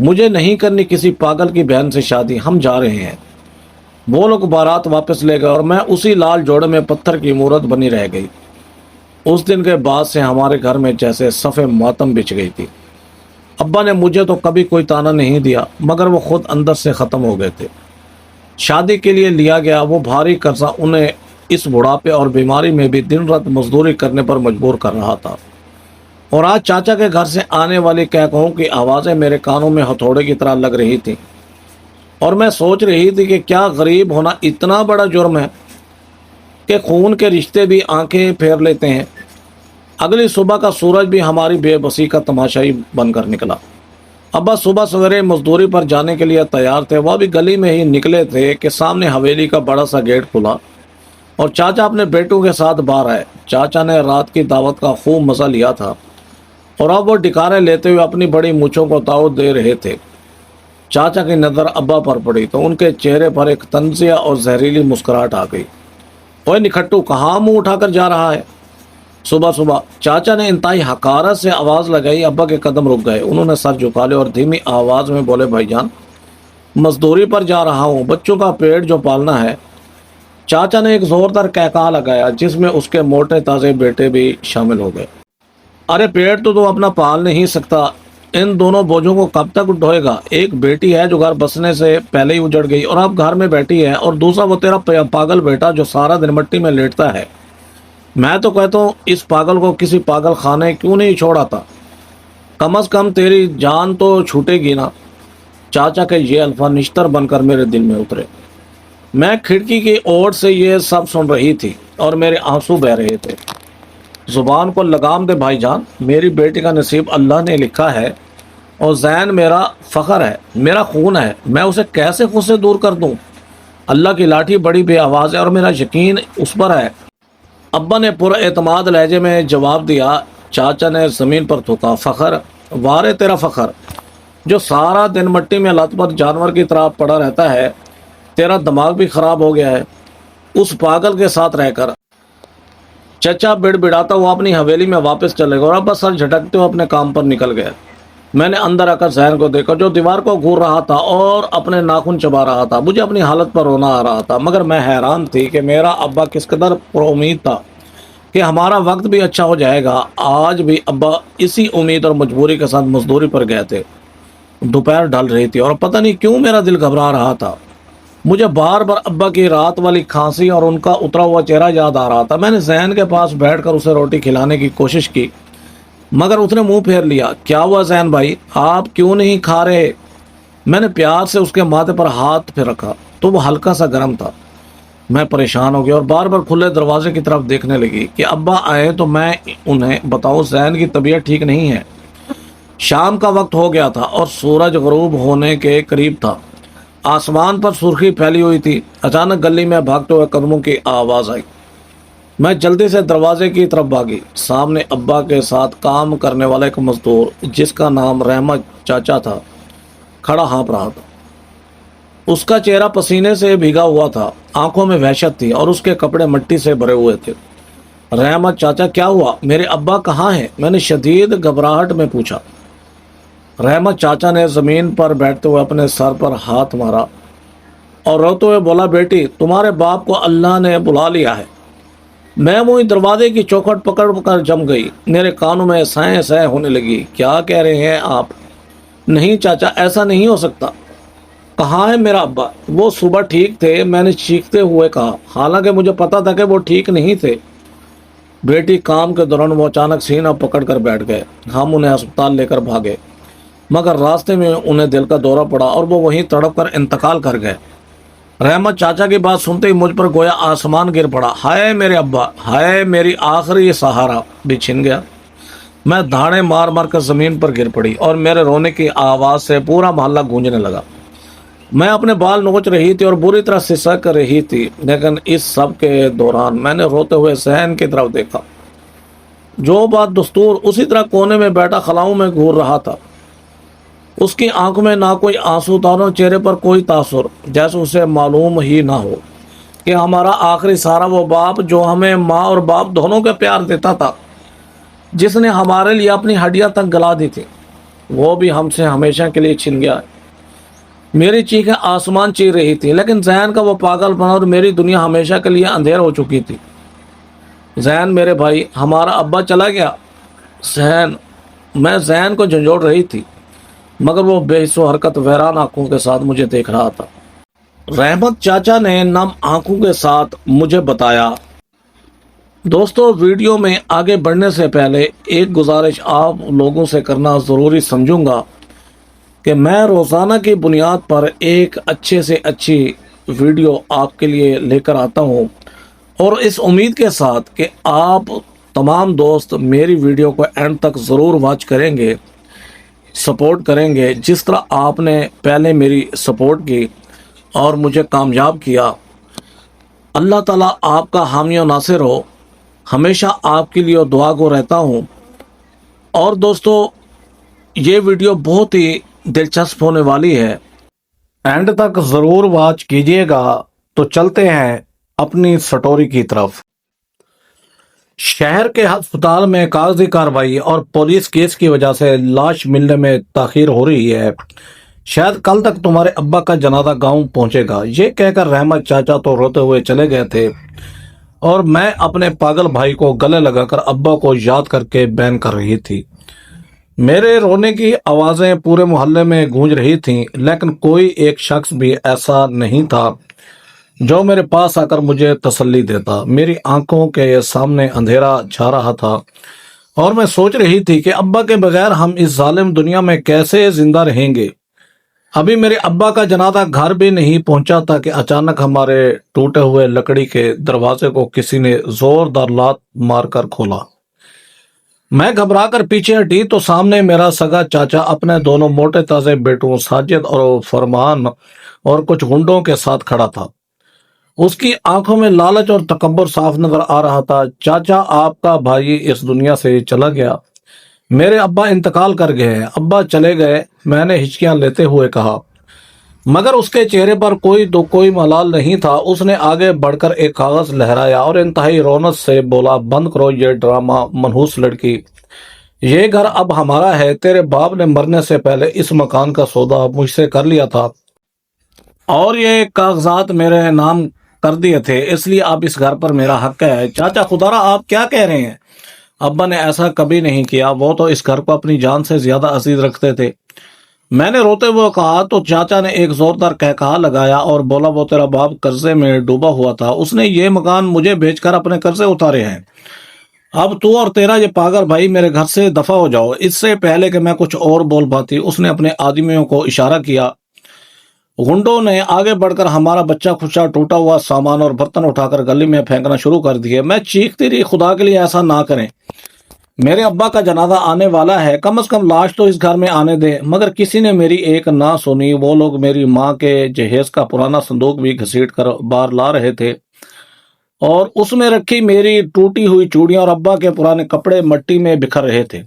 مجھے نہیں کرنی کسی پاگل کی بہن سے شادی، ہم جا رہے ہیں۔ وہ لوگ بارات واپس لے گئے اور میں اسی لال جوڑے میں پتھر کی مورت بنی رہ گئی۔ اس دن کے بعد سے ہمارے گھر میں جیسے صف ماتم بچھ گئی تھی۔ ابا نے مجھے تو کبھی کوئی تانا نہیں دیا، مگر وہ خود اندر سے ختم ہو گئے تھے۔ شادی کے لیے لیا گیا وہ بھاری قرضہ انہیں اس بڑھاپے اور بیماری میں بھی دن رات مزدوری کرنے پر مجبور کر رہا تھا۔ اور آج چاچا کے گھر سے آنے والی کہکہوں کی آوازیں میرے کانوں میں ہتھوڑے کی طرح لگ رہی تھیں، اور میں سوچ رہی تھی کہ کیا غریب ہونا اتنا بڑا جرم ہے کہ خون کے رشتے بھی آنکھیں پھیر لیتے ہیں۔ اگلی صبح کا سورج بھی ہماری بے بسی کا تماشائی بن کر نکلا۔ ابا صبح سویرے مزدوری پر جانے کے لیے تیار تھے۔ وہ بھی گلی میں ہی نکلے تھے کہ سامنے حویلی کا بڑا سا گیٹ کھلا اور چاچا اپنے بیٹوں کے ساتھ باہر آئے۔ چاچا نے رات کی دعوت کا خوب مزہ لیا تھا اور اب وہ ڈکارے لیتے ہوئے اپنی بڑی مونچھوں کو دعوت دے رہے تھے۔ چاچا کی نظر ابا پر پڑی تو ان کے چہرے پر ایک طنزیہ اور زہریلی مسکراہٹ آ گئی۔ اوے نکھٹو، کہاں منہ اٹھا کر جا رہا ہے صبح صبح؟ چاچا نے انتہائی حقارت سے آواز لگائی۔ ابا کے قدم رک گئے۔ انہوں نے سر جھکا لیا اور دھیمی آواز میں بولے، بھائی جان، مزدوری پر جا رہا ہوں، بچوں کا پیٹ جو پالنا ہے۔ چاچا نے ایک زوردار کہکہا لگایا جس میں اس کے موٹے تازے بیٹے بھی شامل ہو گئے۔ ارے پیٹ تو اپنا پال نہیں سکتا، ان دونوں بوجھوں کو کب تک ڈھوئے گا؟ ایک بیٹی ہے جو گھر بسنے سے پہلے ہی اجڑ گئی اور اب گھر میں بیٹھی ہے، اور دوسرا وہ تیرا پاگل بیٹا جو سارا دن مٹی میں لیٹتا ہے۔ میں تو کہتا ہوں اس پاگل کو کسی پاگل خانے کیوں نہیں چھوڑاتا؟ کم از کم تیری جان تو چھوٹے گی نا۔ چاچا کے یہ الفاظ نشتر بن کر میرے دل میں اترے۔ میں کھڑکی کی اوٹ سے یہ سب سن رہی تھی اور میرے آنسو بہ رہے تھے۔ زبان کو لگام دے بھائی جان، میری بیٹی کا نصیب اللہ نے لکھا ہے اور زین میرا فخر ہے، میرا خون ہے، میں اسے کیسے خود سے دور کر دوں؟ اللہ کی لاٹھی بڑی بے آواز ہے اور میرا یقین اس پر ہے۔ ابا نے پر اعتماد لہجے میں جواب دیا۔ چاچا نے زمین پر تھوکا۔ فخر؟ وارے تیرا فخر جو سارا دن مٹی میں لت پت جانور کی طرح پڑا رہتا ہے۔ تیرا دماغ بھی خراب ہو گیا ہے اس پاگل کے ساتھ رہ کر۔ چچا بڑ بڑاتا ہوا اپنی حویلی میں واپس چلے گا اور ابا سر جھٹکتے ہوئے اپنے کام پر نکل گئے۔ میں نے اندر آ کر زہر کو دیکھا جو دیوار کو گھور رہا تھا اور اپنے ناخن چبا رہا تھا۔ مجھے اپنی حالت پر رونا آ رہا تھا، مگر میں حیران تھی کہ میرا ابا کس قدر پر امید تھا کہ ہمارا وقت بھی اچھا ہو جائے گا۔ آج بھی ابا اسی امید اور مجبوری کے ساتھ مزدوری پر گئے تھے۔ دوپہر ڈھل رہی تھی اور پتہ نہیں کیوں میرا دل گھبرا رہا تھا۔ مجھے بار بار ابا کی رات والی کھانسی اور ان کا اترا ہوا چہرہ یاد آ رہا تھا۔ میں نے ذہن کے پاس بیٹھ کر اسے روٹی کھلانے کی کوشش کی، مگر اس نے منہ پھیر لیا۔ کیا ہوا ذہن بھائی، آپ کیوں نہیں کھا رہے؟ میں نے پیار سے اس کے ماتھے پر ہاتھ پھیر رکھا تو وہ ہلکا سا گرم تھا۔ میں پریشان ہو گیا اور بار بار کھلے دروازے کی طرف دیکھنے لگی کہ ابا آئے تو میں انہیں بتاؤں ذہن کی طبیعت ٹھیک نہیں ہے۔ شام کا وقت ہو گیا تھا اور سورج غروب ہونے کے قریب تھا۔ آسمان پر سرخی پھیلی ہوئی تھی۔ اچانک گلی میں بھاگتے ہوئے قدموں کی آواز آئی۔ میں جلدی سے دروازے کی طرف بھاگی۔ سامنے ابا کے ساتھ کام کرنے والا ایک مزدور جس کا نام رحمت چاچا تھا کھڑا ہانپ رہا تھا۔ اس کا چہرہ پسینے سے بھیگا ہوا تھا، آنکھوں میں وحشت تھی اور اس کے کپڑے مٹی سے بھرے ہوئے تھے۔ رحمت چاچا، کیا ہوا؟ میرے ابا کہاں ہیں؟ میں نے شدید گھبراہٹ میں پوچھا۔ رحمت چاچا نے زمین پر بیٹھتے ہوئے اپنے سر پر ہاتھ مارا اور روتے ہوئے بولا، بیٹی تمہارے باپ کو اللہ نے بلا لیا ہے۔ میں وہی دروازے کی چوکھٹ پکڑ کر جم گئی۔ میرے کانوں میں سائیں سائیں ہونے لگی۔ کیا کہہ رہے ہیں آپ؟ نہیں چاچا، ایسا نہیں ہو سکتا۔ کہاں ہے میرا ابا؟ وہ صبح ٹھیک تھے، میں نے چیختے ہوئے کہا، حالانکہ مجھے پتا تھا کہ وہ ٹھیک نہیں تھے۔ بیٹی کام کے دوران وہ اچانک سینہ پکڑ کر بیٹھ گئے۔ ہم انہیں ہسپتال لے کر بھاگے، مگر راستے میں انہیں دل کا دورہ پڑا اور وہ وہیں تڑپ کر انتقال کر گئے۔ رحمت چاچا کی بات سنتے ہی مجھ پر گویا آسمان گر پڑا۔ ہائے میرے ابا، ہائے میری آخری سہارا بھی چھن گیا۔ میں دھاڑے مار مار کر زمین پر گر پڑی اور میرے رونے کی آواز سے پورا محلہ گونجنے لگا۔ میں اپنے بال نوچ رہی تھی اور بری طرح سسک رہی تھی، لیکن اس سب کے دوران میں نے روتے ہوئے ذہن کی طرف دیکھا جو بات دستور اسی طرح کونے میں بیٹھا خلاؤں میں گھور رہا تھا۔ اس کی آنکھ میں نہ کوئی آنسو تھا اور چہرے پر کوئی تاثر، جیسے اسے معلوم ہی نہ ہو کہ ہمارا آخری سہارا وہ باپ جو ہمیں ماں اور باپ دونوں کے پیار دیتا تھا، جس نے ہمارے لیے اپنی ہڈیاں تک گلا دی تھی، وہ بھی ہم سے ہمیشہ کے لیے چھن گیا ہے۔ میری چیخیں آسمان چیر رہی تھی، لیکن ذہن کا وہ پاگل پن اور میری دنیا ہمیشہ کے لیے اندھیر ہو چکی تھی۔ ذہن میرے بھائی، ہمارا ابا چلا گیا۔ ذہن، میں ذہن کو جھنجھوڑ رہی تھی، مگر وہ بے حس و حرکت ویران آنکھوں کے ساتھ مجھے دیکھ رہا تھا۔ رحمت چاچا نے نم آنکھوں کے ساتھ مجھے بتایا۔ دوستو، ویڈیو میں آگے بڑھنے سے پہلے ایک گزارش آپ لوگوں سے کرنا ضروری سمجھوں گا کہ میں روزانہ کی بنیاد پر ایک اچھے سے اچھی ویڈیو آپ کے لیے لے کر آتا ہوں، اور اس امید کے ساتھ کہ آپ تمام دوست میری ویڈیو کو اینڈ تک ضرور واچ کریں گے، سپورٹ کریں گے، جس طرح آپ نے پہلے میری سپورٹ کی اور مجھے کامیاب کیا۔ اللہ تعالیٰ آپ کا حامی و ناصر ہو، ہمیشہ آپ کے لیے دعا گو رہتا ہوں۔ اور دوستو، یہ ویڈیو بہت ہی دلچسپ ہونے والی ہے، اینڈ تک ضرور واچ کیجیے گا۔ تو چلتے ہیں اپنی سٹوری کی طرف۔ شہر کے ہسپتال میں کاغذی کارروائی اور پولیس کیس کی وجہ سے لاش ملنے میں تاخیر ہو رہی ہے۔ شاید کل تک تمہارے ابا کا جنازہ گاؤں پہنچے گا، یہ کہہ کر رحمت چاچا تو روتے ہوئے چلے گئے تھے، اور میں اپنے پاگل بھائی کو گلے لگا کر ابا کو یاد کر کے بین کر رہی تھی۔ میرے رونے کی آوازیں پورے محلے میں گونج رہی تھیں، لیکن کوئی ایک شخص بھی ایسا نہیں تھا جو میرے پاس آ کر مجھے تسلی دیتا۔ میری آنکھوں کے سامنے اندھیرا چھا رہا تھا، اور میں سوچ رہی تھی کہ ابا کے بغیر ہم اس ظالم دنیا میں کیسے زندہ رہیں گے۔ ابھی میرے ابا کا جنازہ گھر بھی نہیں پہنچا تھا کہ اچانک ہمارے ٹوٹے ہوئے لکڑی کے دروازے کو کسی نے زوردار لات مار کر کھولا۔ میں گھبرا کر پیچھے ہٹی تو سامنے میرا سگا چاچا اپنے دونوں موٹے تازے بیٹوں ساجد اور فرمان اور کچھ گنڈوں کے ساتھ کھڑا تھا۔ اس کی آنکھوں میں لالچ اور تکبر صاف نظر آ رہا تھا۔ چاچا، آپ کا بھائی اس دنیا سے چلا گیا، میرے ابا انتقال کر گئے ہیں۔ ابا چلے گئے، میں نے ہچکیاں لیتے ہوئے کہا، مگر اس کے چہرے پر کوئی ملال نہیں تھا۔ اس نے آگے بڑھ کر ایک کاغذ لہرایا اور انتہائی رونق سے بولا، بند کرو یہ ڈرامہ منحوس لڑکی، یہ گھر اب ہمارا ہے۔ تیرے باپ نے مرنے سے پہلے اس مکان کا سودا مجھ سے کر لیا تھا، اور یہ کاغذات میرے نام کر دیے تھے، اس لیے اب اس گھر پر میرا حق ہے۔ چاچا، خدا را آپ کیا کہہ رہے ہیں؟ ابا نے ایسا کبھی نہیں کیا، وہ تو اس گھر کو اپنی جان سے زیادہ عزیز رکھتے تھے۔ میں نے روتے ہوئے کہا تو چاچا نے ایک زوردار قہقہا لگایا اور بولا، وہ تیرا باپ قرضے میں ڈوبا ہوا تھا، اس نے یہ مکان مجھے بیچ کر اپنے قرضے اتارے ہیں۔ اب تو اور تیرا یہ پاگل بھائی میرے گھر سے دفع ہو جاؤ۔ اس سے پہلے کہ میں کچھ اور بول پاتی، اس نے اپنے آدمیوں کو اشارہ کیا۔ گنڈوں نے آگے بڑھ کر ہمارا بچہ خوشا ٹوٹا ہوا سامان اور برتن اٹھا کر گلی میں پھینکنا شروع کر دیے۔ میں چیختی رہی، خدا کے لیے ایسا نہ کریں، میرے ابا کا جنازہ آنے والا ہے، کم از کم لاش تو اس گھر میں آنے دیں۔ مگر کسی نے میری ایک نہ سنی۔ وہ لوگ میری ماں کے جہیز کا پرانا صندوق بھی گھسیٹ کر باہر لا رہے تھے، اور اس میں رکھی میری ٹوٹی ہوئی چوڑیاں اور ابا کے پرانے کپڑے مٹی میں بکھر رہے تھے۔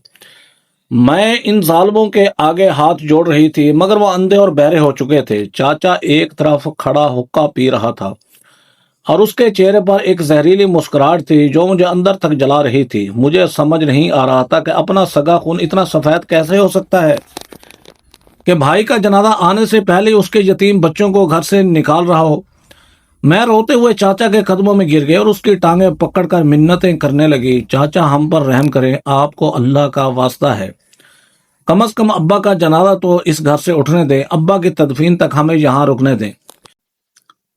میں ان ظالموں کے آگے ہاتھ جوڑ رہی تھی، مگر وہ اندھے اور بہرے ہو چکے تھے۔ چاچا ایک طرف کھڑا حقہ پی رہا تھا، اور اس کے چہرے پر ایک زہریلی مسکراہٹ تھی جو مجھے اندر تک جلا رہی تھی۔ مجھے سمجھ نہیں آ رہا تھا کہ اپنا سگا خون اتنا سفید کیسے ہو سکتا ہے کہ بھائی کا جنازہ آنے سے پہلے اس کے یتیم بچوں کو گھر سے نکال رہا ہو۔ میں روتے ہوئے چاچا کے قدموں میں گر گئی اور اس کی ٹانگیں پکڑ کر منتیں کرنے لگی، چاچا ہم پر رحم کریں، آپ کو اللہ کا واسطہ ہے، کم از کم ابا کا جنازہ تو اس گھر سے اٹھنے دیں، ابا کی تدفین تک ہمیں یہاں رکنے دیں،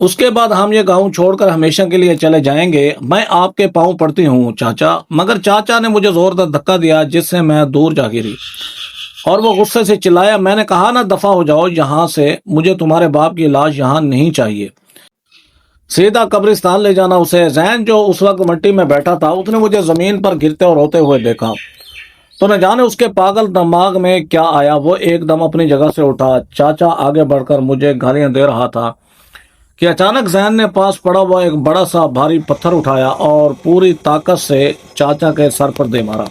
اس کے بعد ہم یہ گاؤں چھوڑ کر ہمیشہ کے لیے چلے جائیں گے۔ میں آپ کے پاؤں پڑتی ہوں چاچا۔ مگر چاچا نے مجھے زوردار دھکا دیا، جس سے میں دور جا گری، اور وہ غصے سے چلایا، میں نے کہا نا دفع ہو جاؤ یہاں سے، مجھے تمہارے باپ کی لاش یہاں نہیں چاہیے، سیدھا قبرستان لے جانا اسے۔ ذہن جو اس وقت مٹی میں بیٹھا تھا، اس نے مجھے زمین پر گرتے اور روتے ہوئے دیکھا، تو نہ جانے اس کے پاگل دماغ میں کیا آیا، وہ ایک دم اپنی جگہ سے اٹھا۔ چاچا آگے بڑھ کر مجھے گالیاں دے رہا تھا کہ اچانک ذہن نے پاس پڑا ہوا ایک بڑا سا بھاری پتھر اٹھایا اور پوری طاقت سے چاچا کے سر پر دے مارا۔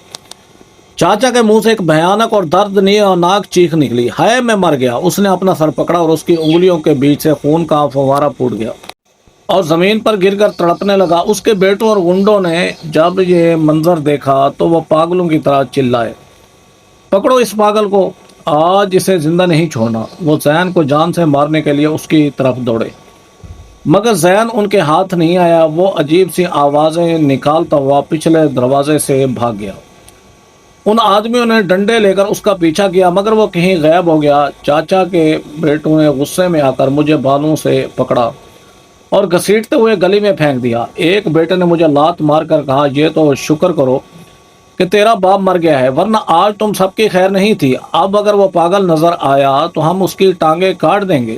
چاچا کے منہ سے ایک بھیانک اور دردناک چیخ نکلی، ہائے میں مر گیا۔ اس نے اپنا سر پکڑا اور اس کی انگلیوں کے بیچ سے خون کا فوارہ پھوٹ گیا اور زمین پر گر کر تڑپنے لگا۔ اس کے بیٹوں اور گنڈوں نے جب یہ منظر دیکھا تو وہ پاگلوں کی طرح چلائے، پکڑو اس پاگل کو، آج اسے زندہ نہیں چھوڑنا۔ وہ زین کو جان سے مارنے کے لیے اس کی طرف دوڑے، مگر زین ان کے ہاتھ نہیں آیا۔ وہ عجیب سی آوازیں نکالتا ہوا پچھلے دروازے سے بھاگ گیا۔ ان آدمیوں نے ڈنڈے لے کر اس کا پیچھا کیا، مگر وہ کہیں غائب ہو گیا۔ چاچا کے بیٹوں نے غصے میں آ کر مجھے بالوں سے پکڑا اور گھسیٹتے ہوئے گلی میں پھینک دیا۔ ایک بیٹے نے مجھے لات مار کر کہا، یہ تو شکر کرو کہ تیرا باپ مر گیا ہے، ورنہ آج تم سب کی خیر نہیں تھی۔ اب اگر وہ پاگل نظر آیا تو ہم اس کی ٹانگیں کاٹ دیں گے۔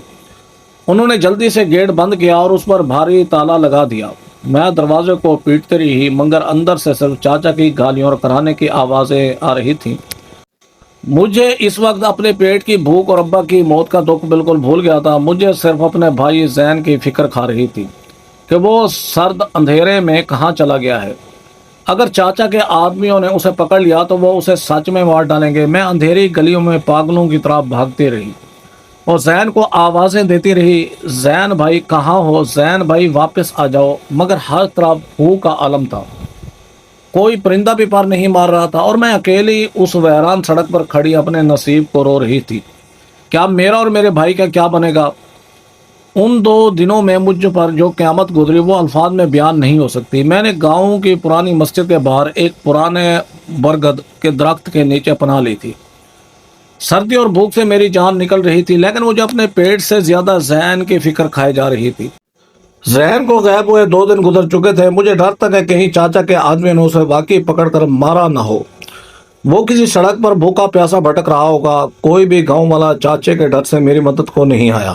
انہوں نے جلدی سے گیٹ بند کیا اور اس پر بھاری تالا لگا دیا۔ میں دروازے کو پیٹتے رہی، مگر اندر سے صرف چاچا کی گالیوں اور کرانے کی آوازیں آ رہی تھیں۔ مجھے اس وقت اپنے پیٹ کی بھوک اور ابا کی موت کا دکھ بالکل بھول گیا تھا۔ مجھے صرف اپنے بھائی زین کی فکر کھا رہی تھی کہ وہ سرد اندھیرے میں کہاں چلا گیا ہے۔ اگر چاچا کے آدمیوں نے اسے پکڑ لیا تو وہ اسے سچ میں مار ڈالیں گے۔ میں اندھیری گلیوں میں پاگلوں کی طرح بھاگتی رہی اور زین کو آوازیں دیتی رہی، زین بھائی کہاں ہو، زین بھائی واپس آ جاؤ، مگر ہر طرف بھوک کا عالم تھا۔ کوئی پرندہ بھی پر نہیں مار رہا تھا اور میں اکیلی اس ویران سڑک پر کھڑی اپنے نصیب کو رو رہی تھی کہ اب میرا اور میرے بھائی کا کیا بنے گا۔ ان 2 دنوں میں مجھ پر جو قیامت گزری وہ الفاظ میں بیان نہیں ہو سکتی۔ میں نے گاؤں کی پرانی مسجد کے باہر ایک پرانے برگد کے درخت کے نیچے پناہ لی تھی۔ سردی اور بھوک سے میری جان نکل رہی تھی، لیکن مجھے اپنے پیٹ سے زیادہ زین کی فکر کھائے جا رہی تھی۔ زین کو غائب ہوئے 2 دن گزر چکے تھے۔ مجھے ڈر تھا کہ کہیں چاچا کے آدمی نے اسے واقعی پکڑ کر مارا نہ ہو۔ وہ کسی سڑک پر بھوکا پیاسا بھٹک رہا ہوگا۔ کوئی بھی گاؤں والا چاچے کے ڈر سے میری مدد کو نہیں آیا۔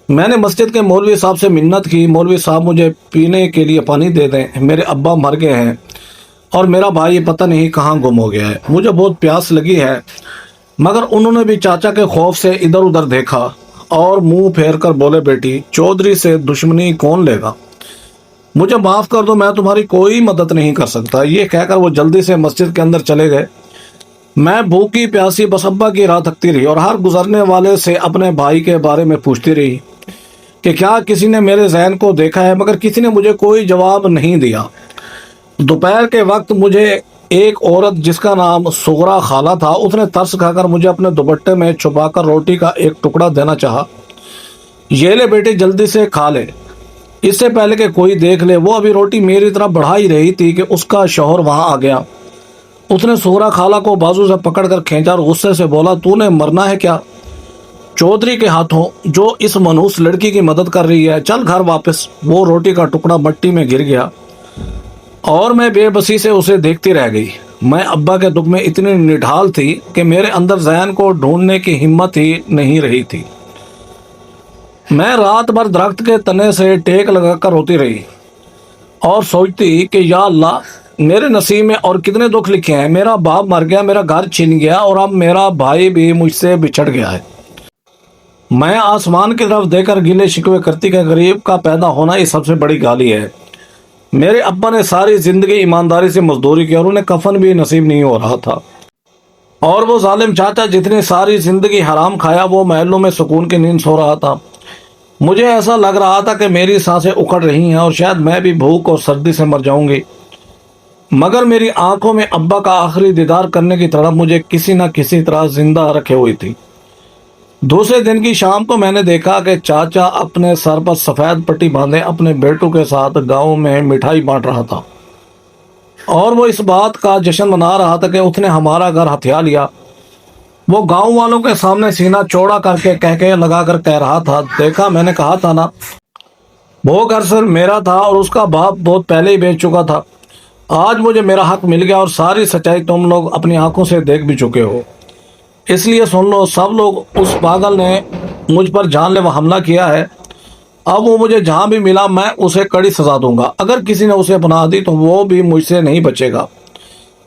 میں نے مسجد کے مولوی صاحب سے منت کی، مولوی صاحب مجھے پینے کے لیے پانی دے دیں، میرے ابا مر گئے ہیں اور میرا بھائی پتہ نہیں کہاں گم ہو گیا ہے، مجھے بہت پیاس لگی ہے۔ مگر انہوں نے بھی چاچا کے خوف سے ادھر ادھر دیکھا اور منہ پھیر کر بولے، بیٹی چودھری سے دشمنی کون لے گا، مجھے معاف کر دو، میں تمہاری کوئی مدد نہیں کر سکتا۔ یہ کہہ کر وہ جلدی سے مسجد کے اندر چلے گئے۔ میں بھوکی پیاسی بس ابا کی راہ تکتی رہی اور ہر گزرنے والے سے اپنے بھائی کے بارے میں پوچھتی رہی کہ کیا کسی نے میرے زین کو دیکھا ہے، مگر کسی نے مجھے کوئی جواب نہیں دیا۔ دوپہر کے وقت مجھے ایک عورت جس کا نام سغرا خالہ تھا، اس نے ترس کھا کر مجھے اپنے دوپٹے میں چھپا کر روٹی کا ایک ٹکڑا دینا چاہا۔ یہ لے بیٹی جلدی سے کھا لے، اس سے پہلے کہ کوئی دیکھ لے۔ وہ ابھی روٹی میری طرف بڑھا ہی رہی تھی کہ اس کا شوہر وہاں آ گیا۔ اس نے سغرا خالہ کو بازو سے پکڑ کر کھینچا اور غصے سے بولا، تو نے مرنا ہے کیا چودھری کے ہاتھوں، جو اس منحوس لڑکی کی مدد کر رہی ہے، چل گھر واپس۔ وہ روٹی کا ٹکڑا مٹی میں گر گیا اور میں بے بسی سے اسے دیکھتی رہ گئی۔ میں ابا کے دکھ میں اتنی نڈھال تھی کہ میرے اندر زین کو ڈھونڈنے کی ہمت ہی نہیں رہی تھی۔ میں رات بھر درخت کے تنے سے ٹیک لگا کر روتی رہی اور سوچتی کہ یا اللہ، میرے نصیب میں اور کتنے دکھ لکھے ہیں۔ میرا باپ مر گیا، میرا گھر چھن گیا اور اب میرا بھائی بھی مجھ سے بچھڑ گیا ہے۔ میں آسمان کی طرف دیکھ کر گلے شکوے کرتی کہ غریب کا پیدا ہونا ہی سب سے بڑی گالی ہے۔ میرے ابا نے ساری زندگی ایمانداری سے مزدوری کی اور انہیں کفن بھی نصیب نہیں ہو رہا تھا، اور وہ ظالم چاچا جتنی ساری زندگی حرام کھایا وہ محلوں میں سکون کی نیند سو رہا تھا۔ مجھے ایسا لگ رہا تھا کہ میری سانسیں اکھڑ رہی ہیں اور شاید میں بھی بھوک اور سردی سے مر جاؤں گی، مگر میری آنکھوں میں ابا کا آخری دیدار کرنے کی طرف مجھے کسی نہ کسی طرح زندہ رکھے ہوئی تھی۔ دوسرے دن کی شام کو میں نے دیکھا کہ چاچا اپنے سر پر سفید پٹی باندھے اپنے بیٹوں کے ساتھ گاؤں میں مٹھائی بانٹ رہا تھا، اور وہ اس بات کا جشن منا رہا تھا کہ اس نے ہمارا گھر ہتھیا لیا۔ وہ گاؤں والوں کے سامنے سینہ چوڑا کر کے کہہ لگا کر کہہ رہا تھا، دیکھا میں نے کہا تھا نا، وہ گھر صرف میرا تھا اور اس کا باپ بہت پہلے ہی بیچ چکا تھا۔ آج مجھے میرا حق مل گیا اور ساری سچائی تم لوگ اپنی آنکھوں سے دیکھ بھی چکے ہو۔ اس لیے سن لو سب لوگ، اس پاگل نے مجھ پر جان لیوا حملہ کیا ہے۔ اب وہ مجھے جہاں بھی ملا میں اسے کڑی سزا دوں گا۔ اگر کسی نے اسے اپنا دی تو وہ بھی مجھ سے نہیں بچے گا۔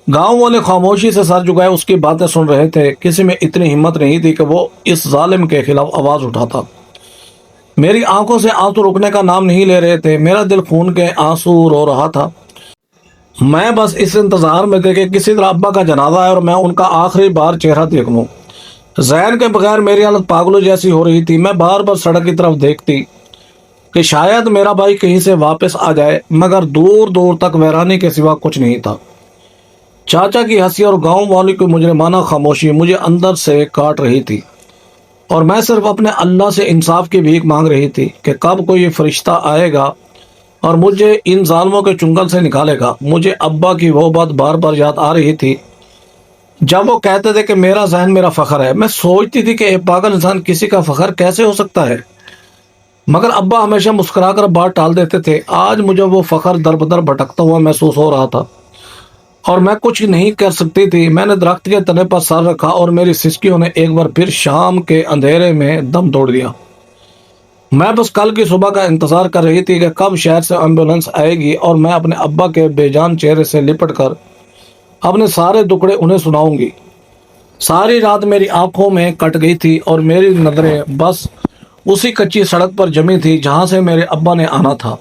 گاؤں والے خاموشی سے سر جھکائے اس کی باتیں سن رہے تھے۔ کسی میں اتنی ہمت نہیں تھی کہ وہ اس ظالم کے خلاف آواز اٹھاتا۔ میری آنکھوں سے آنسو رکنے کا نام نہیں لے رہے تھے، میرا دل خون کے آنسو رو رہا تھا۔ میں بس اس انتظار میں تھے کہ کسی طرح ابا کا جنازہ ہے اور میں ان کا آخری بار چہرہ دیکھ لوں۔ زین کے بغیر میری حالت پاگلوں جیسی ہو رہی تھی۔ میں بار بار سڑک کی طرف دیکھتی کہ شاید میرا بھائی کہیں سے واپس آ جائے، مگر دور دور تک ویرانی کے سوا کچھ نہیں تھا۔ چاچا کی ہنسی اور گاؤں والوں کی مجرمانہ خاموشی مجھے اندر سے کاٹ رہی تھی، اور میں صرف اپنے اللہ سے انصاف کی بھیک مانگ رہی تھی کہ کب کوئی فرشتہ آئے گا اور مجھے ان ظالموں کے چنگل سے نکالے گا۔ مجھے ابا کی وہ بات بار بار یاد آ رہی تھی جب وہ کہتے تھے کہ میرا ذہن میرا فخر ہے۔ میں سوچتی تھی کہ ایک پاگل انسان کسی کا فخر کیسے ہو سکتا ہے، مگر ابا ہمیشہ مسکرا کر بات ٹال دیتے تھے۔ آج مجھے وہ فخر در بدر بھٹکتا ہوا محسوس ہو رہا تھا، اور میں کچھ نہیں کر سکتی تھی۔ میں نے درخت کے تنے پر سر رکھا اور میری سسکیوں نے ایک بار پھر شام کے اندھیرے میں دم توڑ دیا۔ میں بس کل کی صبح کا انتظار کر رہی تھی کہ کب شہر سے ایمبولینس آئے گی اور میں اپنے ابا کے بے جان چہرے سے لپٹ کر اپنے سارے دکڑے انہیں سناؤں گی۔ ساری رات میری آنکھوں میں کٹ گئی تھی اور میری نظریں بس اسی کچی سڑک پر جمی تھی جہاں سے میرے ابا نے آنا تھا۔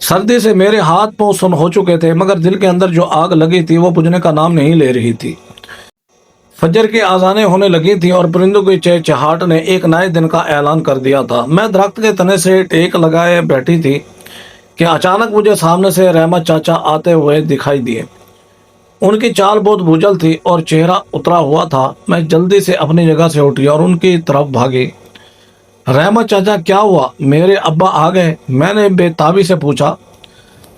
سردی سے میرے ہاتھ پاؤں سن ہو چکے تھے، مگر دل کے اندر جو آگ لگی تھی وہ بجھنے کا نام نہیں لے رہی تھی۔ فجر کی آذانیں ہونے لگی تھیں اور پرندوں کی چہچہاہٹ نے ایک نئے دن کا اعلان کر دیا تھا۔ میں درخت کے تنے سے ٹیک لگائے بیٹھی تھی کہ اچانک مجھے سامنے سے رحمت چاچا آتے ہوئے دکھائی دیے۔ ان کی چال بہت بھوجل تھی اور چہرہ اترا ہوا تھا۔ میں جلدی سے اپنی جگہ سے اٹھی اور ان کی طرف بھاگی۔ رحمت چاچا کیا ہوا، میرے ابا آ گئے؟ میں نے بے تابی سے پوچھا۔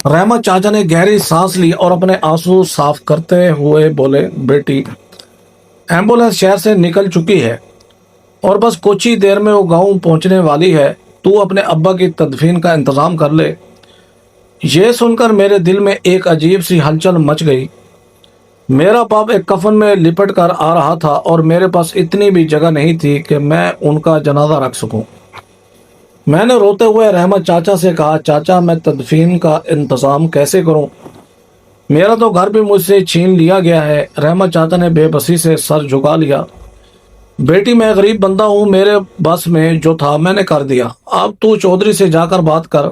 رحمت چاچا نے گہری سانس لی اور اپنے آنسو صاف کرتے ہوئے بولے، بیٹی، ایمبولینس شہر سے نکل چکی ہے اور بس کچھ ہی دیر میں وہ گاؤں پہنچنے والی ہے۔ تو اپنے ابا کی تدفین کا انتظام کر لے۔ یہ سن کر میرے دل میں ایک عجیب سی ہلچل مچ گئی۔ میرا باپ ایک کفن میں لپٹ کر آ رہا تھا اور میرے پاس اتنی بھی جگہ نہیں تھی کہ میں ان کا جنازہ رکھ سکوں۔ میں نے روتے ہوئے رحمت چاچا سے کہا، چاچا میں تدفین کا انتظام کیسے کروں؟ میرا تو گھر بھی مجھ سے چھین لیا گیا ہے۔ رحمت چاچا نے بے بسی سے سر جھکا لیا۔ بیٹی، میں غریب بندہ ہوں، میرے بس میں جو تھا میں نے کر دیا۔ اب تو چودھری سے جا کر بات کر،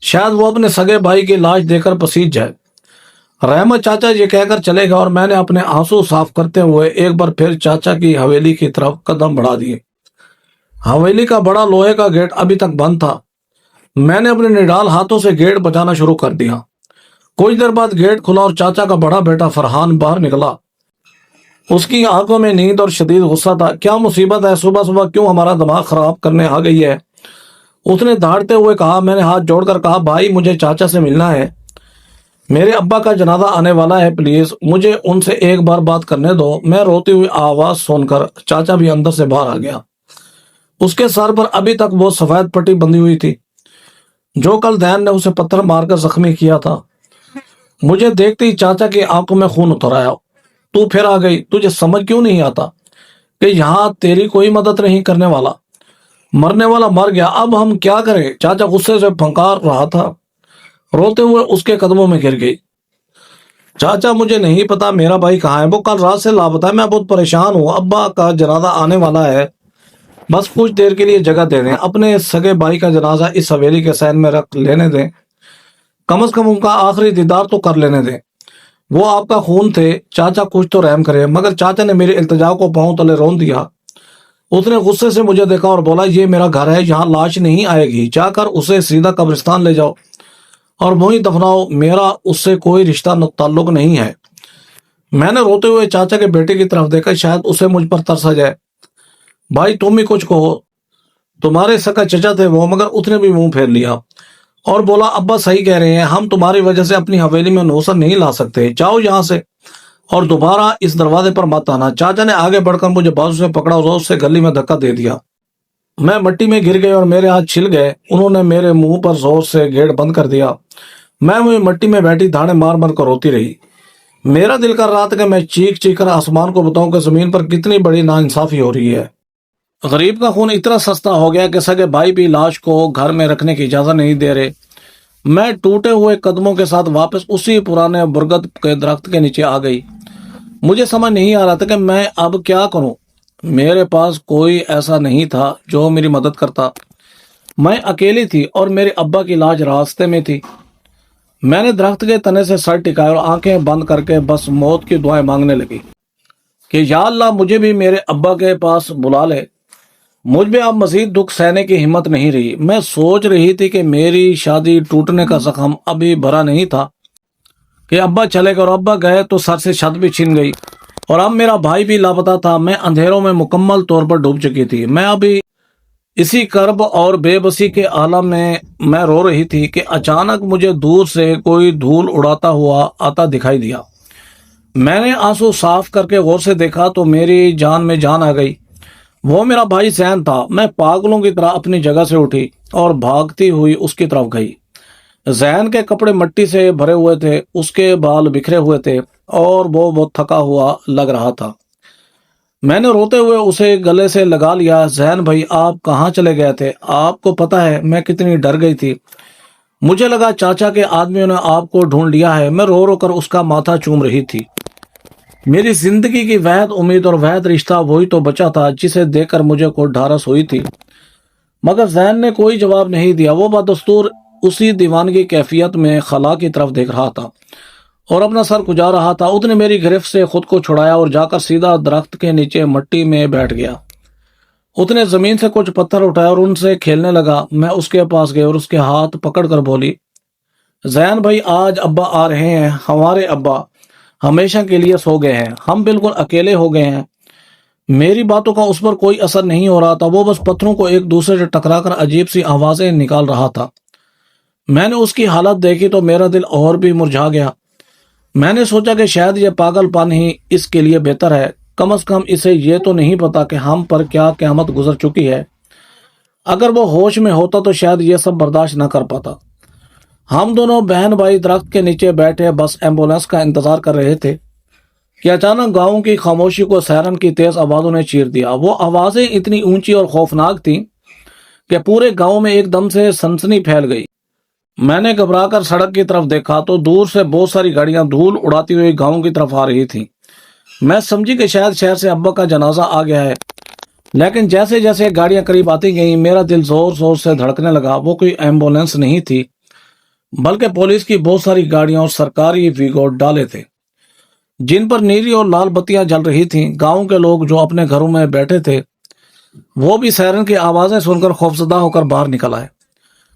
شاید وہ اپنے سگے بھائی کی لاش دے کر پسیج جائے۔ رحمت چاچا یہ کہہ کر چلے گا اور میں نے اپنے آنسو صاف کرتے ہوئے ایک بار پھر چاچا کی حویلی کی طرف قدم بڑھا دیے۔ حویلی کا بڑا لوہے کا گیٹ ابھی تک بند تھا۔ میں نے اپنے نڈال ہاتھوں سے گیٹ بجانا شروع کر دیا۔ کچھ دیر بعد گیٹ کھلا اور چاچا کا بڑا بیٹا فرحان باہر نکلا۔ اس کی آنکھوں میں نیند اور شدید غصہ تھا۔ کیا مصیبت ہے؟ صبح صبح کیوں ہمارا دماغ خراب کرنے آ گئی ہے؟ اس نے دھاڑتے ہوئے کہا۔ میں نے ہاتھ جوڑ کر کہا، بھائی مجھے چاچا سے ملنا ہے، میرے ابا کا جنازہ آنے والا ہے، پلیز مجھے ان سے ایک بار بات کرنے دو۔ میں روتی ہوئی آواز سن کر چاچا بھی اندر سے باہر آ گیا۔ اس کے سر پر ابھی تک وہ سفید پٹی بندھی ہوئی تھی جو کل دین نے اسے پتھر مار کر زخمی کیا تھا۔ مجھے دیکھتے ہی چاچا کی آنکھوں میں خون اتر آیا۔ تو پھر آ گئی، تجھے سمجھ کیوں نہیں آتا کہ یہاں تیری کوئی مدد نہیں کرنے والا؟ مرنے والا مر گیا، اب ہم کیا کریں؟ چاچا غصے سے پھنکار رہا تھا۔ روتے ہوئے اس کے قدموں میں گر گئی۔ چاچا مجھے نہیں پتا میرا بھائی کہاں ہے، وہ کل رات سے لاپتہ ہے، میں بہت پریشان ہوں، ابا کا جنازہ آنے والا ہے، بس کچھ دیر کے لیے جگہ دے دیں، اپنے سگے بھائی کا جنازہ اس حویلی کے صحن میں رکھ لینے دیں، کم از کم ان کا آخری دیدار تو کر لینے دیں، وہ آپ کا خون تھے، چاچا کچھ تو رحم کرے۔ مگر چاچا نے میری التجا کو پاؤں تلے رون دیا۔ اس نے غصے سے مجھے دیکھا اور بولا، یہ میرا گھر ہے، یہاں لاش نہیں آئے گی، جا کر اسے سیدھا قبرستان لے جاؤ اور وہیں دفناؤ، میرا اس سے کوئی رشتہ تعلق نہیں ہے۔ میں نے روتے ہوئے چاچا کے بیٹے کی طرف دیکھا، شاید اسے مجھ پر ترس آ جائے۔ بھائی تم بھی کچھ کہو، تمہارے سکا چچا تھے وہ، مگر اس نے بھی منہ پھیر لیا اور بولا، ابا صحیح کہہ رہے ہیں، ہم تمہاری وجہ سے اپنی حویلی میں نوسر نہیں لا سکتے، جاؤ یہاں سے اور دوبارہ اس دروازے پر مت آنا۔ چاچا نے آگے بڑھ کر مجھے بازو سے پکڑا اور زور سے گلی میں دھکا دے دیا۔ میں مٹی میں گر گئی اور میرے ہاتھ چھل گئے۔ انہوں نے میرے منہ پر زور سے گیٹ بند کر دیا۔ میں وہیں مٹی میں بیٹھی دھاڑے مار مار کر روتی رہی۔ میرا دل کر رہا تھا کہ میں چیخ چیخ کر آسمان کو بتاؤں کہ زمین پر کتنی بڑی ناانصافی ہو رہی ہے۔ غریب کا خون اتنا سستا ہو گیا کہ سگے بھائی بھی لاش کو گھر میں رکھنے کی اجازت نہیں دے رہے۔ میں ٹوٹے ہوئے قدموں کے ساتھ واپس اسی پرانے برگد کے درخت کے نیچے آ گئی۔ مجھے سمجھ نہیں آ رہا تھا کہ میں اب کیا کروں۔ میرے پاس کوئی ایسا نہیں تھا جو میری مدد کرتا۔ میں اکیلی تھی اور میرے ابا کی لاش راستے میں تھی۔ میں نے درخت کے تنے سے سر ٹکایا اور آنکھیں بند کر کے بس موت کی دعائیں مانگنے لگی کہ یا اللہ مجھے بھی میرے ابا کے پاس بلا لے۔ مجھ میں اب مزید دکھ سہنے کی ہمت نہیں رہی۔ میں سوچ رہی تھی کہ میری شادی ٹوٹنے کا زخم ابھی بھرا نہیں تھا، کہ ابا چلے گئے، اور ابا گئے تو سر سے چھت بھی چھن گئی، اور اب میرا بھائی بھی لاپتہ تھا۔ میں اندھیروں میں مکمل طور پر ڈوب چکی تھی۔ میں ابھی اسی کرب اور بے بسی کے عالم میں رو رہی تھی کہ اچانک مجھے دور سے کوئی دھول اڑاتا ہوا آتا دکھائی دیا۔ میں نے آنسو صاف کر کے غور سے دیکھا تو میری جان میں جان آ گئی۔ وہ میرا بھائی زین تھا۔ میں پاگلوں کی طرح اپنی جگہ سے اٹھی اور بھاگتی ہوئی اس کی طرف گئی۔ زین کے کپڑے مٹی سے بھرے ہوئے تھے، اس کے بال بکھرے ہوئے تھے اور وہ بہت تھکا ہوا لگ رہا تھا۔ میں نے روتے ہوئے اسے گلے سے لگا لیا۔ زین بھائی، آپ کہاں چلے گئے تھے؟ آپ کو پتہ ہے میں کتنی ڈر گئی تھی۔ مجھے لگا چاچا کے آدمیوں نے آپ کو ڈھونڈ لیا ہے۔ میں رو رو کر اس کا ماتھا چوم رہی تھی۔ میری زندگی کی واحد امید اور واحد رشتہ وہی تو بچا تھا جسے دیکھ کر مجھے کو ڈھارس ہوئی تھی، مگر زین نے کوئی جواب نہیں دیا۔ وہ بدستور اسی دیوانگی کیفیت میں خلا کی طرف دیکھ رہا تھا اور اپنا سر کھجا رہا تھا۔ اس نے میری گرفت سے خود کو چھڑایا اور جا کر سیدھا درخت کے نیچے مٹی میں بیٹھ گیا۔ اس نے زمین سے کچھ پتھر اٹھائے اور ان سے کھیلنے لگا۔ میں اس کے پاس گئی اور اس کے ہاتھ پکڑ کر بولی، زین بھائی، آج ابا آ رہے ہیں۔ ہمارے ابا ہمیشہ کے لیے سو گئے ہیں۔ ہم بالکل اکیلے ہو گئے ہیں۔ میری باتوں کا اس پر کوئی اثر نہیں ہو رہا تھا۔ وہ بس پتھروں کو ایک دوسرے سے ٹکرا کر عجیب سی آوازیں نکال رہا تھا۔ میں نے اس کی حالت دیکھی تو میرا دل اور بھی مرجھا گیا۔ میں نے سوچا کہ شاید یہ پاگل پن ہی اس کے لیے بہتر ہے۔ کم از کم اسے یہ تو نہیں پتا کہ ہم پر کیا قیامت گزر چکی ہے۔ اگر وہ ہوش میں ہوتا تو شاید یہ سب برداشت نہ کر پاتا۔ ہم دونوں بہن بھائی درخت کے نیچے بیٹھے بس ایمبولینس کا انتظار کر رہے تھے کہ اچانک گاؤں کی خاموشی کو سائرن کی تیز آوازوں نے چیر دیا۔ وہ آوازیں اتنی اونچی اور خوفناک تھیں کہ پورے گاؤں میں ایک دم سے سنسنی پھیل گئی۔ میں نے گھبرا کر سڑک کی طرف دیکھا تو دور سے بہت ساری گاڑیاں دھول اڑاتی ہوئی گاؤں کی طرف آ رہی تھیں۔ میں سمجھی کہ شاید شہر سے ابا کا جنازہ آ گیا ہے، لیکن جیسے جیسے گاڑیاں قریب آتی گئیں میرا دل زور زور سے دھڑکنے لگا۔ وہ کوئی ایمبولینس نہیں تھی بلکہ پولیس کی بہت ساری گاڑیاں اور سرکاری ویگو ڈالے تھے جن پر نیلی اور لال بتیاں جل رہی تھیں۔ گاؤں کے لوگ جو اپنے گھروں میں بیٹھے تھے وہ بھی سائرن کی آوازیں سن کر خوفزدہ ہو کر باہر نکل آئے۔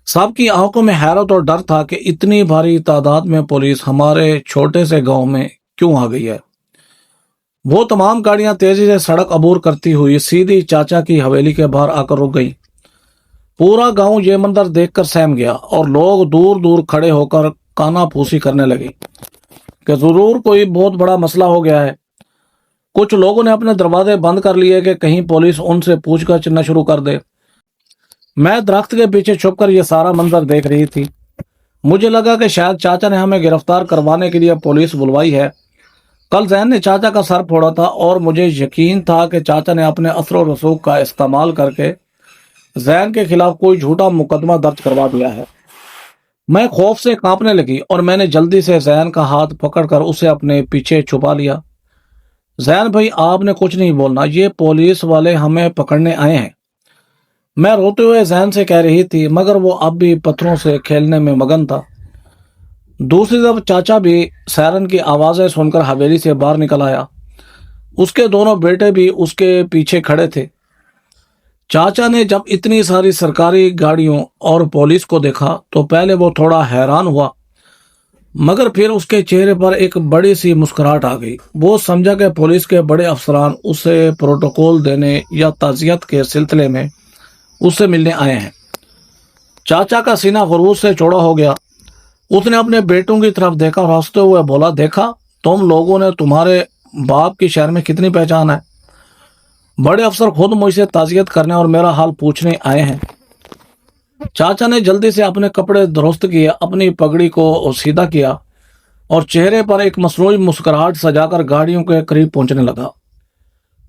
سب کی آنکھوں میں حیرت اور ڈر تھا کہ اتنی بھاری تعداد میں پولیس ہمارے چھوٹے سے گاؤں میں کیوں آ گئی ہے۔ وہ تمام گاڑیاں تیزی سے سڑک عبور کرتی ہوئی سیدھی چاچا کی حویلی کے باہر آ کر رک گئی۔ پورا گاؤں یہ منظر دیکھ کر سہم گیا اور لوگ دور دور کھڑے ہو کر کانا پھوسی کرنے لگے کہ ضرور کوئی بہت بڑا مسئلہ ہو گیا ہے۔ کچھ لوگوں نے اپنے دروازے بند کر لیے کہ کہیں پولیس ان سے پوچھ گچھ نہ شروع کر دے۔ میں درخت کے پیچھے چھپ کر یہ سارا منظر دیکھ رہی تھی۔ مجھے لگا کہ شاید چاچا نے ہمیں گرفتار کروانے کے لیے پولیس بلوائی ہے۔ کل زین نے چاچا کا سر پھوڑا تھا اور مجھے یقین تھا کہ چاچا نے اپنے اثر و رسوخ کا استعمال کر کے زین کے خلاف کوئی جھوٹا مقدمہ درج کروا دیا ہے۔ میں خوف سے کانپنے لگی اور میں نے جلدی سے زین کا ہاتھ پکڑ کر اسے اپنے پیچھے چھپا لیا۔ زین بھائی، آپ نے کچھ نہیں بولنا، یہ پولیس والے ہمیں پکڑنے آئے ہیں، میں روتے ہوئے زین سے کہہ رہی تھی، مگر وہ اب بھی پتھروں سے کھیلنے میں مگن تھا۔ دوسری طرف چاچا بھی سائرن کی آوازیں سن کر حویلی سے باہر نکل آیا۔ اس کے دونوں بیٹے بھی اس کے پیچھے کھڑے تھے۔ چاچا نے جب اتنی ساری سرکاری گاڑیوں اور پولیس کو دیکھا تو پہلے وہ تھوڑا حیران ہوا، مگر پھر اس کے چہرے پر ایک بڑی سی مسکراہٹ آ گئی۔ وہ سمجھا کہ پولیس کے بڑے افسران اسے پروٹوکول دینے یا تعزیت کے سلسلے میں اس سے ملنے آئے ہیں۔ چاچا کا سینہ غرور سے چوڑا ہو گیا۔ اس نے اپنے بیٹوں کی طرف دیکھا اور ہنستے ہوئے بولا، دیکھا تم لوگوں نے تمہارے باپ کی شہر میں کتنی پہچان ہے۔ بڑے افسر خود مجھ سے تعزیت کرنے اور میرا حال پوچھنے آئے ہیں۔ چاچا نے جلدی سے اپنے کپڑے درست کیے، اپنی پگڑی کو سیدھا کیا اور چہرے پر ایک مصنوعی مسکراہٹ سجا کر گاڑیوں کے قریب پہنچنے لگا۔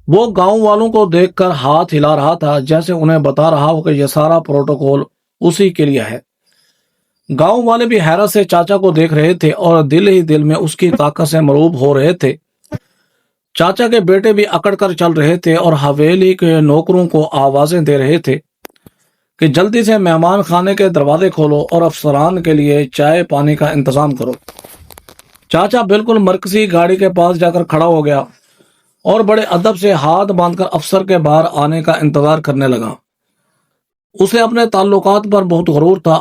وہ گاؤں والوں کو دیکھ کر ہاتھ ہلا رہا تھا جیسے انہیں بتا رہا ہو کہ یہ سارا پروٹوکول اسی کے لیے ہے۔ گاؤں والے بھی حیرت سے چاچا کو دیکھ رہے تھے اور دل ہی دل میں اس کی طاقت سے مروب ہو رہے تھے۔ چاچا کے بیٹے بھی اکڑ کر چل رہے تھے اور حویلی کے نوکروں کو آوازیں دے رہے تھے کہ جلدی سے مہمان خانے کے دروازے کھولو اور افسران کے لیے چائے پانی کا انتظام کرو۔ چاچا بالکل مرکزی گاڑی کے پاس جا کر کھڑا ہو گیا اور بڑے ادب سے ہاتھ باندھ کر افسر کے باہر آنے کا انتظار کرنے لگا۔ اسے اپنے تعلقات پر بہت غرور تھا۔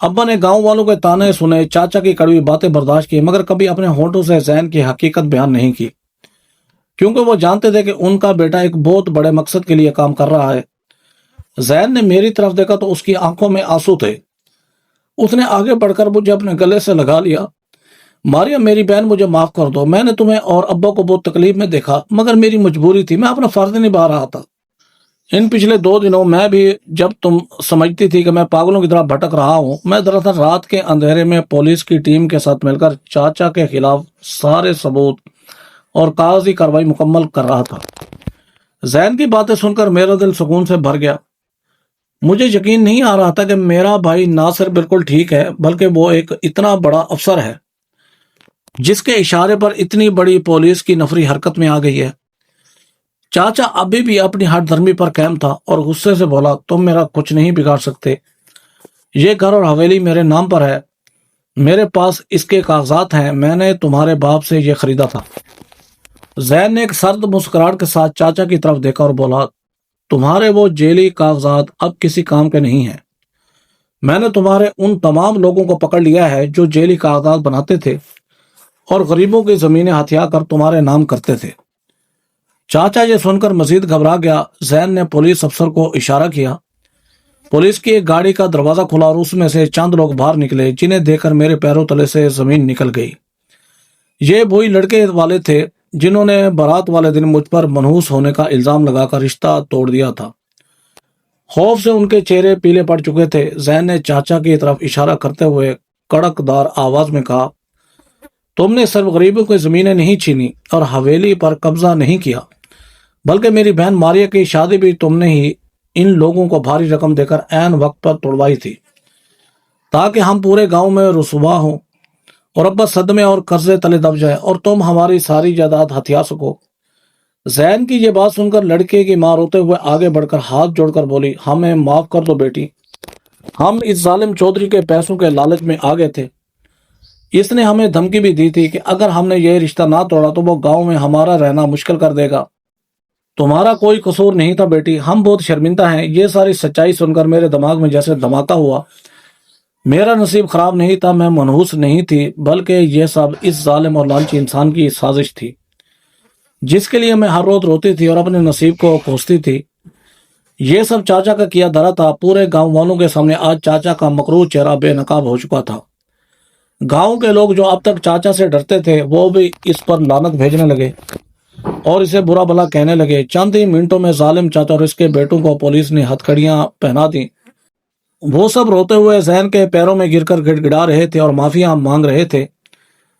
ابا نے گاؤں والوں کے تانے سنے، چاچا کی کڑوی باتیں برداشت کی، مگر کبھی اپنے ہونٹوں سے زین کی حقیقت بیان نہیں کی، کیونکہ وہ جانتے تھے کہ ان کا بیٹا ایک بہت بڑے مقصد کے لیے کام کر رہا ہے۔ زین نے میری طرف دیکھا تو اس کی آنکھوں میں آنسو تھے۔ اس نے آگے بڑھ کر مجھے اپنے گلے سے لگا لیا۔ ماریا، میری بہن، مجھے معاف کر دو۔ میں نے تمہیں اور ابا کو بہت تکلیف میں دیکھا، مگر میری مجبوری تھی، میں اپنا فرض نبھا رہا تھا۔ ان پچھلے 2 دنوں میں بھی، جب تم سمجھتی تھی کہ میں پاگلوں کی طرح بھٹک رہا ہوں، میں دراصل رات کے اندھیرے میں پولیس کی ٹیم کے ساتھ مل کر چاچا کے خلاف سارے ثبوت اور کاغذی کارروائی مکمل کر رہا تھا۔ زین کی باتیں سن کر میرا دل سکون سے بھر گیا۔ مجھے یقین نہیں آ رہا تھا کہ میرا بھائی نہ صرف بالکل ٹھیک ہے، بلکہ وہ ایک اتنا بڑا افسر ہے جس کے اشارے پر اتنی بڑی پولیس کی نفری حرکت میں آ گئی ہے۔ چاچا ابھی بھی اپنی ہٹ دھرمی پر قائم تھا اور غصے سے بولا، تم میرا کچھ نہیں بگاڑ سکتے، یہ گھر اور حویلی میرے نام پر ہے، میرے پاس اس کے کاغذات ہیں، میں نے تمہارے باپ سے یہ خریدا تھا۔ زین نے ایک سرد مسکراہٹ کے ساتھ چاچا کی طرف دیکھا اور بولا، تمہارے وہ جیلی کاغذات اب کسی کام کے نہیں ہیں۔ میں نے تمہارے ان تمام لوگوں کو پکڑ لیا ہے جو جیلی کاغذات بناتے تھے اور غریبوں کی زمینیں ہتھیا کر تمہارے نام کرتے تھے۔ چاچا یہ سن کر مزید گھبرا گیا۔ زین نے پولیس افسر کو اشارہ کیا۔ پولیس کی ایک گاڑی کا دروازہ کھلا اور اس میں سے چند لوگ باہر نکلے، جنہیں دیکھ کر میرے پیروں تلے سے زمین نکل گئی۔ یہ وہی لڑکے والے تھے جنہوں نے بارات والے دن مجھ پر منحوس ہونے کا الزام لگا کر رشتہ توڑ دیا تھا۔ خوف سے ان کے چہرے پیلے پڑ چکے تھے۔ زین نے چاچا کی طرف اشارہ کرتے ہوئے کڑک دار آواز میں کہا، تم نے صرف غریبوں کی زمینیں نہیں چھینی اور حویلی پر قبضہ نہیں کیا، بلکہ میری بہن ماریا کی شادی بھی تم نے ہی ان لوگوں کو بھاری رقم دے کر عین وقت پر توڑوائی تھی، تاکہ ہم پورے گاؤں میں رسوا ہوں اور ابا صدمے اور قرضے تلے دب جائے اور تم ہماری ساری جائیداد ہتھیا سکو۔ زین کی یہ بات سن کر لڑکے کی ماں روتے ہوئے آگے بڑھ کر ہاتھ جوڑ کر بولی، ہمیں معاف کر دو بیٹی، ہم اس ظالم چودھری کے پیسوں کے لالچ میں آ گئے تھے۔ اس نے ہمیں دھمکی بھی دی تھی کہ اگر ہم نے یہ رشتہ نہ توڑا تو وہ گاؤں میں ہمارا رہنا مشکل کر دے گا۔ تمہارا کوئی قصور نہیں تھا بیٹی، ہم بہت شرمندہ ہیں۔ یہ ساری سچائی سن کر میرے دماغ میں جیسے دھماکہ ہوا۔ میرا نصیب خراب نہیں تھا، میں منحوس نہیں تھی، بلکہ یہ سب اس ظالم اور لالچی انسان کی سازش تھی، جس کے لیے میں ہر روز روتی تھی اور اپنے نصیب کو کوستی تھی۔ یہ سب چاچا کا کیا دھرا تھا۔ پورے گاؤں والوں کے سامنے آج چاچا کا مکروہ چہرہ بے نقاب ہو چکا تھا۔ گاؤں کے لوگ جو اب تک چاچا سے ڈرتے تھے، وہ بھی اس پر لعنت بھیجنے لگے اور اسے برا بھلا کہنے لگے۔ چند ہی منٹوں میں ظالم چاچا اور اس کے بیٹوں کو پولیس نے ہتھکڑیاں پہنا دیں۔ وہ سب روتے ہوئے زین کے پیروں میں گر کر گڑ گڑا رہے تھے اور معافیاں مانگ رہے تھے،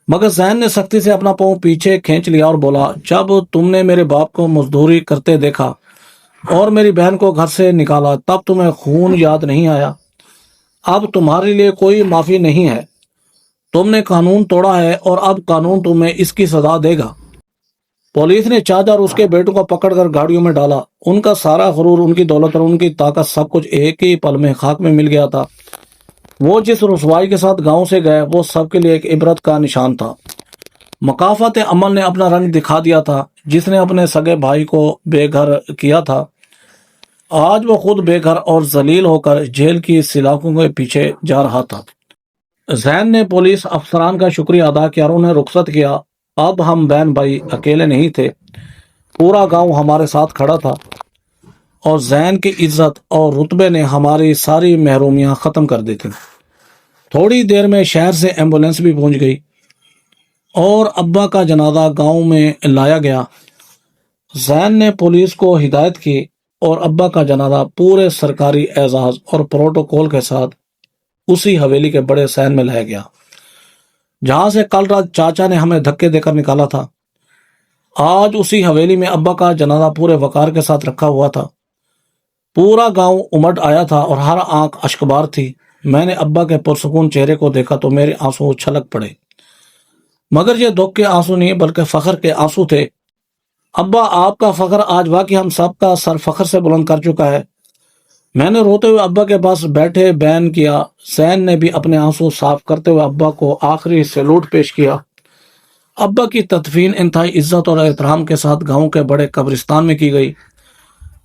مگر زین نے سختی سے اپنا پاؤں پیچھے کھینچ لیا اور بولا، جب تم نے میرے باپ کو مزدوری کرتے دیکھا اور میری بہن کو گھر سے نکالا، تب تمہیں خون یاد نہیں آیا؟ اب تمہارے لیے کوئی معافی نہیں ہے، تم نے قانون توڑا ہے اور اب قانون تمہیں اس کی سزا دے گا۔ پولیس نے چاچا اور اس کے بیٹوں کو پکڑ کر گاڑیوں میں ڈالا۔ ان کا سارا غرور، ان کی دولت اور ان کی طاقت، سب کچھ ایک ہی پل میں خاک میں مل گیا تھا۔ وہ جس رسوائی کے ساتھ گاؤں سے گئے، وہ سب کے لیے ایک عبرت کا نشان تھا۔ مکافات عمل نے اپنا رنگ دکھا دیا تھا۔ جس نے اپنے سگے بھائی کو بے گھر کیا تھا، آج وہ خود بے گھر اور ذلیل ہو کر جیل کی سلاخوں کے پیچھے جا رہا تھا۔ زین نے پولیس افسران کا شکریہ ادا کیا اور انہیں رخصت کیا۔ اب ہم بہن بھائی اکیلے نہیں تھے، پورا گاؤں ہمارے ساتھ کھڑا تھا اور زین کی عزت اور رتبے نے ہماری ساری محرومیاں ختم کر دی تھیں۔ تھوڑی دیر میں شہر سے ایمبولینس بھی پہنچ گئی اور ابا کا جنازہ گاؤں میں لایا گیا۔ زین نے پولیس کو ہدایت کی اور ابا کا جنازہ پورے سرکاری اعزاز اور پروٹوکول کے ساتھ اسی حویلی کے بڑے صحن میں لایا گیا، جہاں سے کل رات چاچا نے ہمیں دھکے دے کر نکالا تھا۔ آج اسی حویلی میں ابا کا جنازہ پورے وقار کے ساتھ رکھا ہوا تھا۔ پورا گاؤں امٹ آیا تھا اور ہر آنکھ اشکبار تھی۔ میں نے ابا کے پرسکون چہرے کو دیکھا تو میرے آنسو چھلک پڑے، مگر یہ دکھ کے آنسو نہیں بلکہ فخر کے آنسو تھے۔ ابا، آپ کا فخر آج واقعی ہم سب کا سر فخر سے بلند کر چکا ہے۔ میں نے روتے ہوئے ابا کے پاس بیٹھے بیان کیا۔ زین نے بھی اپنے آنسو صاف کرتے ہوئے ابا کو آخری سیلوٹ پیش کیا۔ ابا کی تدفین انتہائی عزت اور احترام کے ساتھ گاؤں کے بڑے قبرستان میں کی گئی،